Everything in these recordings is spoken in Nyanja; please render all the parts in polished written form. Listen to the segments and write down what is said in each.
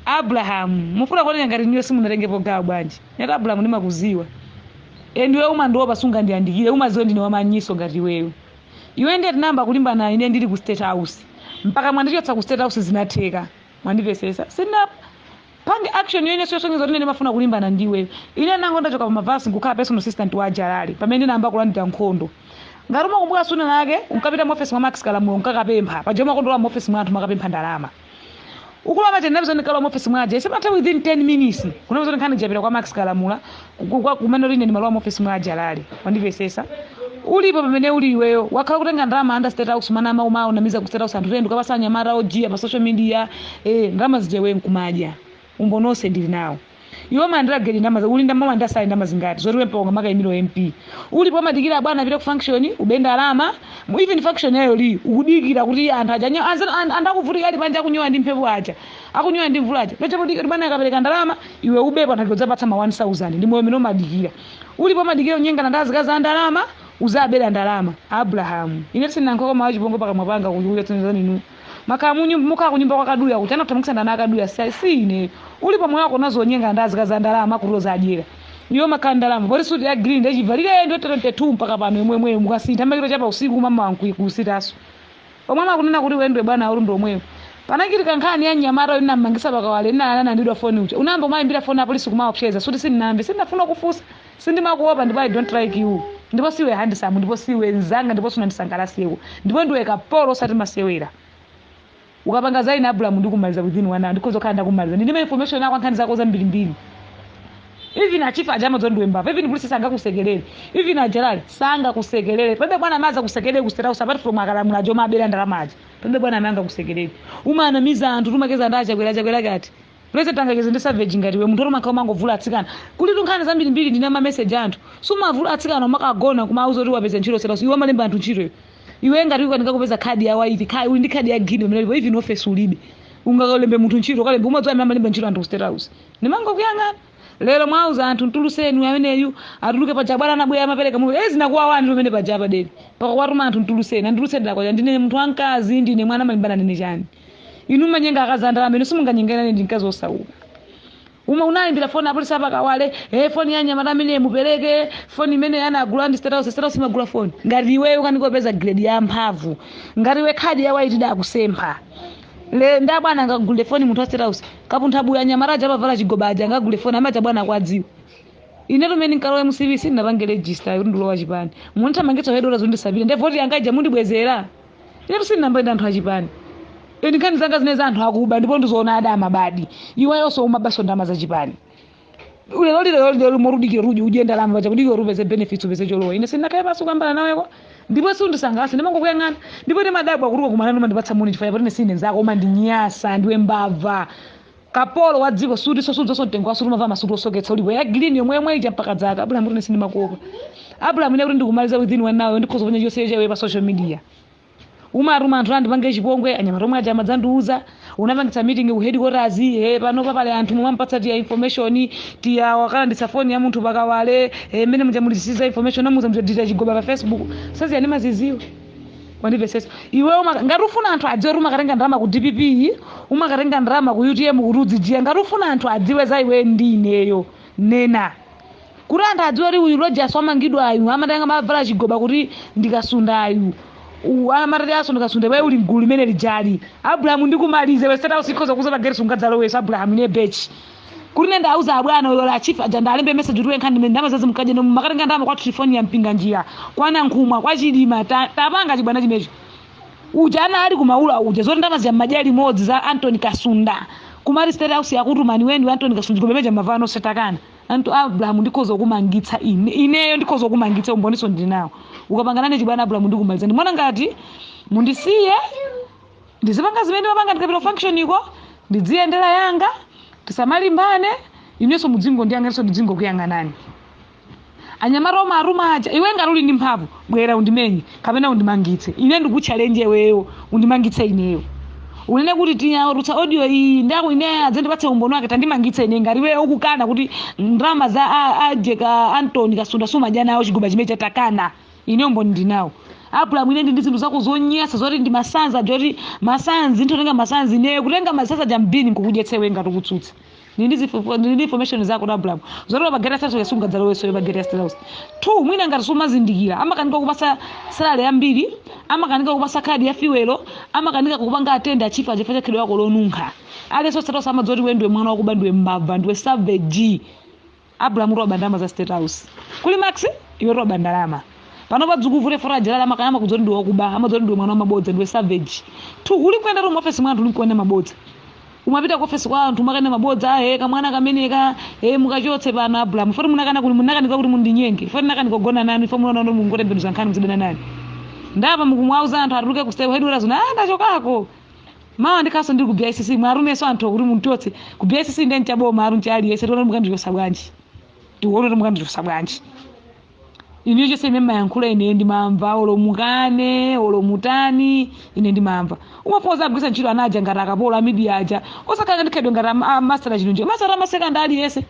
Abraham mufuna kuona ngati niyo simunatengepo gawo bwanji nyata Abraham ndimakuziwa ndiwe umandiopa sunga ndiandikire umaziwa ndine wamanyiso ngati wewe iwe ndiye tinamba kulimbana ine ndili ku State House mpaka mwandichotsa ku State House zinatheka mwandipesesa sina pange action yene sosongezo ndine mafuna kulimbana ndiwe ine nango ndachoka pa mavasi ngukhala personal assistant wa Jalali pamene namba kulandira nkhondo ngati umakumbuka suna lake unkapita mu office mwa Max Kalamulo unkakapempha pajoma kondola mu office mwathu makapempha ndalama ukula mate nabizo nikala mu office mwaje sipata within 10 minutes kunabizo nkhani japira kwa Max Kalamula kumene line ni malo mu office mwa Jalali wandipesesa ulipo pamene uli iweyo wakhala kutenga ndalama under State House mana mauma unamiza ku State House anthu tendo kapasanya mara oji pa social media ndalama zijewe nkumadya umbonose ndili nawo iwo mandira geli ndamaza uli ndamama ndasai ndamazingati zoriwe mponga maka imilo MP ulipo madikira bwana apita ku function ubenda alama even function yayo li ukudikira kuti anthu ajanya andakuvutika ali panja kunyowa ndi mphepo aja akunyowa ndi mvula aja pecho kudikira bwana akapereka ndalama iwe ubepa ntakodza patsa ma 1000 ndi moyo mino madikira ulipo madikira unyenga na ndazikaza ndalama uzabela ndalama Abraham ine sina nkoko mawaji bongo paka mwapanga kujuya tsanzani nu makamunyu muka kunyumba kwa kaduya kuti anathamukisana na kaduya sine ulipo moyo wako nazo nyenga ndazikaza ndalama kuloza ajira iyo makandalama bori suit ya green ndachivalire ndo 22 mpaka pano mwemwe mukasintha makiro chapa usiku mama wangu kusitaso omama kunena kuti wendwe bwana uri ndo mwemwe panakiri kankhani ya nyamara ina mangisa bakawale ina ndidwa phone ucha unamba mayimbira phone ya polisi kumaopseza suti sinambe sindafuna kufusa sindimakuopa ndipo I don't like you ndipo siwe handsome ndipo siwe nzanga ndipo sunandisangalaseko ndipo ndiwe kapolo sati masewera ukapanga zaina Abraham ndikumaliza within 1 hour ndikuzokhala ndakumaliza ndime information yako nkhani zako za mbili hivi na chifa ajama zondiwe mbava hivi polisi sanga kusekelele hivi na Jalali sanga kusekelele pende bwana amaza kusekelele kustera usapati from Akalamula joma abela ndalamaji pende bwana amanga kusekelele umanamiza anthu tumakeza ndacha kwela kati President angakeze ndi savage ngati we munthu romakha mangovula atsikana kuli tunkhani za mbili ndine ma message anthu sumavula atsikana makagona kumauza kuti wapeza ntchito sera iwe malemba anthu ntchito iwe ngati uko ndikakupeza card ya white uli ndi card ya green mnalipo even office ulibe ungakalembe munthu ntchito kalembe umadziwa malemba ntchito anthu State House nimango kuyangana lero mwauza anthu ntuluseni ameneyu atuluke pajabwana nabweya mapereka mu zinakuwa wani lumene pajaba deli pakwatuma anthu ntuluseni andulusedera kwa ndine munthu wankazi ndine mwana malimbana nene chani inu manyenga akazandala amene simunganyengana ndi mkazi osauka unaimbira phone apo lisapa kawale phone ya nyamata amene mupereke phone imene anagula ndi State House magula phone ngati iweyo kanikopeza grade ya mphamvu ngati we card ya white da kusempha le ndabwana ngagule phone munthu wa State House kapuntha buya nyamaraja pavala chigobaja ngagule phone amaja bwana kwadziwa ine tumene nkalowe mu CVC ndapange register yondulo wa chipani munthu amangitsa hedola zondisabira ndi voti yangaja mundibwezera ine tusinambenda anthu achipani ndikani zanga zineza anthu akuba ndipo ndizoona ada amabadi iweyo so umabaso ndama za chipani lero morudikira ruji ujenda lamba cha kudikira rupeze benefits upeze cholowa ine sina kaya pasu kambala naweko ndipo sundisangasa ndimango kuyangana ndipo ne madabwa kuruka kumana noma ndipatsa muni chifaya pone sine nzako uma ndinyasa ndiwe mbava kapolo wa dziko sudi sosudzo sontengo asuru mava masudu osoketsa ulipo ya green yomwe ija mpaka dzaka Abraham kuti sine makopa Abraham ine kuti ndikumaliza within 1 hour ndikhozoponya yose yewe pa social media umaruma anthu andipange chipongwe anyamata omwe aja madzandiuza unapangitsa meeting ku headquarters pano papale anthu mumampatsa tiya information tiya wakalanditsa phone ya munthu pakawale mene mujamulisiza information amuza mudita chigoba pa Facebook sazi yani maziziwa wandipesesa iwe ngati ufuna anthu adziwe ruma katenga ndalama ku DPP umakatenga ndalama ku UTM kurudzijiya ngati ufuna anthu adziwe za iwe ndineyo nena kuti anthu adziwe ri uyu Rogers wamangidwa ayu amatenga mavala chigoba kuti ndikasunda ayu amarati aso ndikasunda wewe uli mgulu limene lijali Abraham ndikumalize we State House ikhoza kuza pagere sungadzalowesa Abraham ne batch kuti nenda auza abwana oyo la chief ajanda alembe message kuti wenkhani mene ndama zazi mkaje nomu makatenga ndama kwa telefoni ya mpinga njira kwana nkhumwa kwa chidima tapanga chibwana chimecho ujana ali kumaula uje zoti ndama za majali modzi za Anthony Kasunda kumari State House yakutumani weni Anthony Kasunda kubemeja mavano setakana anthu Abraham ndikhoza kumangitsa ineyo ndikhoza kumangitsa umboniso ndinawo ukapangana ne chibwana Abraham ndikumaliza ndimona ngati mundisiye ndizipanga zimene mapanga ndikapita function iko ndidziyendera yanga tisamalimbane ineso mudzingo ndiyangaso ndidzingo kuyang'anani anyamara aruma aja iwe ngaruli ndi mphamvu bwera undimenye kapena undimangitse ine ndikuchallenge weyo undimangitse ineyo unene kuti tinyarutsa audio iyi ndako ine adzandipatse umbono wake tandimangitse ine ngati wewe ukukana kuti ndrama za ajeka Anthony Kasunda suma jana awo chiguba chimene chatakana ine umboni ndinawo Abraham ine ndi zinthu zako zonyasa zoti ndi masanza joti masanzi ntotenga masanzi ne kutenga masasa jambini nkukudyetsewe ngati kutsutsa ndi information zako na Abraham zoti bagera sasa yasunga dzalo weso bagera sasa tu mwina ngati sumazindikira amakanika kupasa salary yambiri amakanika kupasa kadi ya fiwelo amakanika kupanga atenda chifa ajefa chakhido yako lonunkha ale so sasa amadzoti wendwe mwana wakuba ndiwe mbava ndiwe savage. Abraham roba ndalama za State House kuli Max iwe roba ndalama pano padzukuvure foraje lala makayama kuzoti ndiwe wakuba amadzoti ndiwe mwana wamabodza ndiwe savage tu uli kwenda mu office mwana uli kwenda mabodza umapita ku office kwa anthu makane mabodza kamwana kameneka mukachotse pano Abraham foti munakana kuti munakanika kuti mundinyenge foti nakanika kugona nani foti munaona mungotembenuza nkhani muzidana nani ndapa mukumwauza anthu atuluke ku step head urazona ndachokako mawa ndikaso ndiri ku BICC mwarumeso anthu kuti muntotse ku BICC ndi nchaboma aru nchali yese tona mukandichosa bwanji tiwona mukandichosa bwanji ine je sema yankhula ine ndi mamva olo mukane olo mutani ine ndi mamva umapoza agwisa ntchito anaja ngati akapola media aja osakanga ndikhedwe ngati master chinonje master amasekondari yese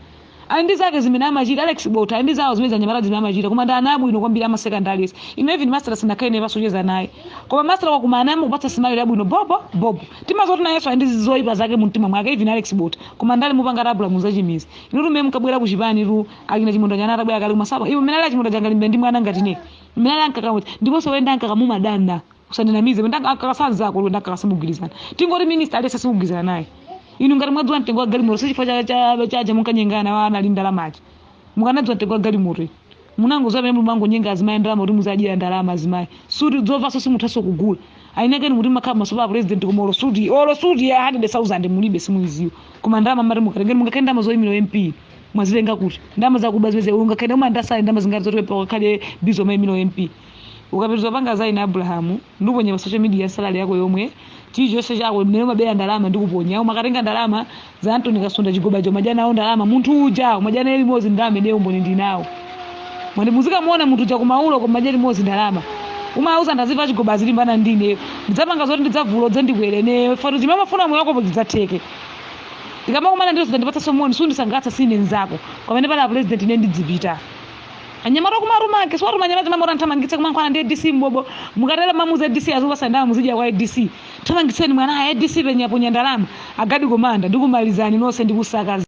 andi zake zimene amachita Alex Bota andi zawo zimene zanyamala zimene amachita koma ndana abwino kwambiri amasekondari yese ine even master sinakaine pasocheza naye koma master wakumana amupatsa smile yabwino bobo timazoti na Yesu andi zizoipa zake mumtima mwake even Alex Bota koma ndali mupanga Abraham zachimizi inu tume mukabwera ku chipani ru akina chimondo nyana atabwera kali masaba iwo mene ali chimondo changa limbe ndi mwana ngati ne mene ali ankakamoti ndiponso wenda ankakamuma danda usanenamize ndanga akasanza ko ndanga akasamugilizana tingoti minister ali sasugilizana naye inu ngati mwadzi mtengo wa galimoto sichifukwa chaja munkanyengana wana linda la maji mukanadzwa mtengo wa galimoto munangoza pamene mumango nyenga azimayi ndalama kuti muzadira ndalama azimayi suti dzova so simuthaso kugula ainekeni kuti makhala masopa president kumolo suti ya 100,000 mulibe simuiziyo koma ndalama mari mukarengeni mungakaenda ndalama zoyimira MP mwazilenga kuti ndalama zakuba zimeze ungakaenda umandasali ndalama zingati zoti pa khale bizo mayimira MP ukapitizwa panga za ina Abraham ndikuponya social media salary yako yomwe chilichonse chako mmene mabera ndalama ndikuponya umakatenga ndalama za Anthony Kasonda chigoba cho majana awo ndalama munthu uja majana elimozi ndalama ine umboni ndinawo mwandi muzika muona munthu uja kumaulo kwa majana elimozi ndalama umauza ndaziva chigoba zilimbana ndine ndidzapanga zoti ndidzavulo dzandikwere ne foto chimamafuna moyo wako podzatheke ndikamakumana ndizo ndandipatsa somoni sundisangatsa sine nzako pamene pala president ine ndidzipita anyamara kumarumake swari manyamazi mamora ntamangitse kumankhwana ndi DC mbobo mukatela mamuza DC azobasa ndalama muzija kwa DC tamangitseni mwana a DC penyapo nyandalama agadi komanda ndikumalizani nonse ndikusaka